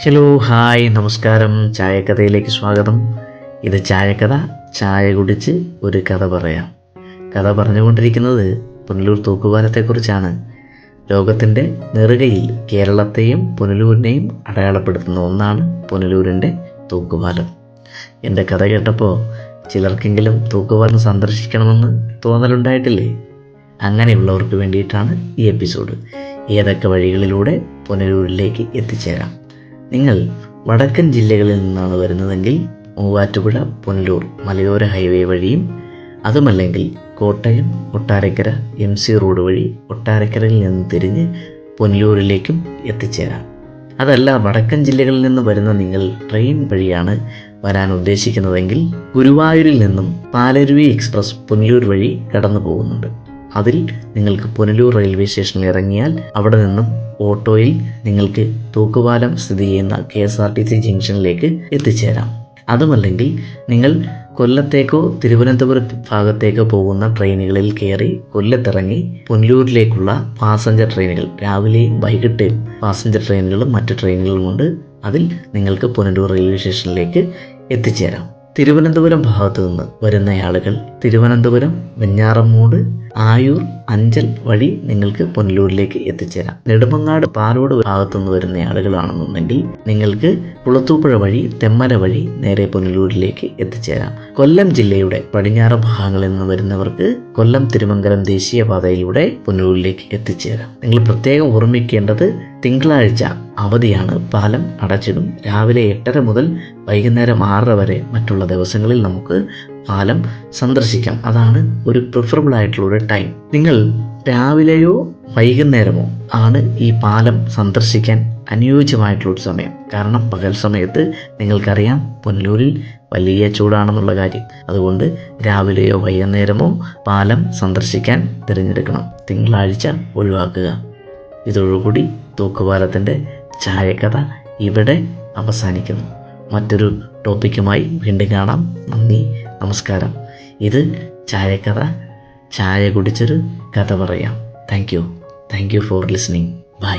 Hello hi നമസ്കാരം. ചായക്കഥയിലേക്ക് സ്വാഗതം. ഇത് ചായക്കഥ. ചായ കുടിച്ച് ഒരു കഥ പറയാം. കഥ പറഞ്ഞുകൊണ്ടിരിക്കുന്നത് പുനലൂർ തൂക്കുപാലത്തെക്കുറിച്ചാണ്. ലോകത്തിൻ്റെ നെറുകയിൽ കേരളത്തെയും പുനലൂരിനെയും അടയാളപ്പെടുത്തുന്ന ഒന്നാണ് പുനലൂരിൻ്റെ തൂക്കുപാലം. എൻ്റെ കഥ കേട്ടപ്പോൾ ചിലർക്കെങ്കിലും തൂക്കുപാലം സന്ദർശിക്കണമെന്ന് തോന്നലുണ്ടായിട്ടില്ലേ? അങ്ങനെയുള്ളവർക്ക് വേണ്ടിയിട്ടാണ് ഈ എപ്പിസോഡ്. ഏതൊക്കെ വഴികളിലൂടെ പുനലൂരിലേക്ക് എത്തിച്ചേരാം? നിങ്ങൾ വടക്കൻ ജില്ലകളിൽ നിന്നാണ് വരുന്നതെങ്കിൽ മൂവാറ്റുപുഴ പുനലൂർ മലയോര ഹൈവേ വഴിയും, അതുമല്ലെങ്കിൽ കോട്ടയം കൊട്ടാരക്കര MC റോഡ് വഴി കൊട്ടാരക്കരയിൽ നിന്ന് തിരിഞ്ഞ് പുനലൂരിലേക്കും എത്തിച്ചേരാം. അതല്ല, വടക്കൻ ജില്ലകളിൽ നിന്ന് വരുന്ന നിങ്ങൾ ട്രെയിൻ വഴിയാണ് വരാൻ ഉദ്ദേശിക്കുന്നതെങ്കിൽ ഗുരുവായൂരിൽ നിന്നും പാലരുവി എക്സ്പ്രസ് പുനലൂർ വഴി കടന്നു പോകുന്നുണ്ട്. അതിൽ നിങ്ങൾക്ക് പുനലൂർ റെയിൽവേ സ്റ്റേഷനിൽ ഇറങ്ങിയാൽ അവിടെ നിന്നും ഓട്ടോയിൽ നിങ്ങൾക്ക് തൂക്കുപാലം സ്ഥിതി ചെയ്യുന്ന KSRTC ജംഗ്ഷനിലേക്ക് എത്തിച്ചേരാം. അതുമല്ലെങ്കിൽ നിങ്ങൾ കൊല്ലത്തേക്കോ തിരുവനന്തപുരം ഭാഗത്തേക്കോ പോകുന്ന ട്രെയിനുകളിൽ കയറി കൊല്ലത്തിറങ്ങി പുനലൂരിലേക്കുള്ള പാസഞ്ചർ ട്രെയിനുകൾ, രാവിലെയും വൈകിട്ടേയും പാസഞ്ചർ ട്രെയിനുകളും മറ്റ് ട്രെയിനുകളും കൊണ്ട് അതിൽ നിങ്ങൾക്ക് പുനലൂർ റെയിൽവേ സ്റ്റേഷനിലേക്ക് എത്തിച്ചേരാം. തിരുവനന്തപുരം ഭാഗത്തു നിന്ന് വരുന്ന ആളുകൾ തിരുവനന്തപുരം, വെഞ്ഞാറമൂട്, ആയൂർ, അഞ്ചൽ വഴി നിങ്ങൾക്ക് പുനലൂരിലേക്ക് എത്തിച്ചേരാം. നെടുമങ്ങാട്, പാലോട് ഭാഗത്തുനിന്ന് വരുന്ന ആളുകളാണെന്നുണ്ടെങ്കിൽ നിങ്ങൾക്ക് കുളത്തൂപ്പുഴ വഴി, തെമ്മല വഴി നേരെ പുനലൂരിലേക്ക് എത്തിച്ചേരാം. കൊല്ലം ജില്ലയുടെ പടിഞ്ഞാറ് ഭാഗങ്ങളിൽ നിന്ന് വരുന്നവർക്ക് കൊല്ലം തിരുമംഗലം ദേശീയപാതയിലൂടെ പുനലൂരിലേക്ക് എത്തിച്ചേരാം. നിങ്ങൾ പ്രത്യേകം ഓർമ്മിക്കേണ്ടത്, തിങ്കളാഴ്ച അവധിയാണ്, പാലം അടച്ചിടും. രാവിലെ 8:30 മുതൽ വൈകുന്നേരം 6:30 വരെ മറ്റുള്ള ദിവസങ്ങളിൽ നമുക്ക് പാലം സന്ദർശിക്കാം. അതാണ് ഒരു പ്രിഫറബിൾ ആയിട്ടുള്ളൊരു ടൈം. നിങ്ങൾ രാവിലെയോ വൈകുന്നേരമോ ആണ് ഈ പാലം സന്ദർശിക്കാൻ അനുയോജ്യമായിട്ടുള്ളൊരു സമയം. കാരണം പകൽ സമയത്ത് നിങ്ങൾക്കറിയാം പുനലൂരിൽ വലിയ ചൂടാണെന്നുള്ള കാര്യം. അതുകൊണ്ട് രാവിലെയോ വൈകുന്നേരമോ പാലം സന്ദർശിക്കാൻ തിരഞ്ഞെടുക്കണം. തിങ്കളാഴ്ച ഒഴിവാക്കുക. ഇതോടുകൂടി തൂക്കുപാലത്തിൻ്റെ ചായക്കഥ ഇവിടെ അവസാനിക്കുന്നു. മറ്റൊരു ടോപ്പിക്കുമായി വീണ്ടും കാണാം. നന്ദി, നമസ്കാരം. ഇത് ചായക്കഥ. ചായ കുടിച്ചൊരു കഥ പറയാം. Thank you for listening. By.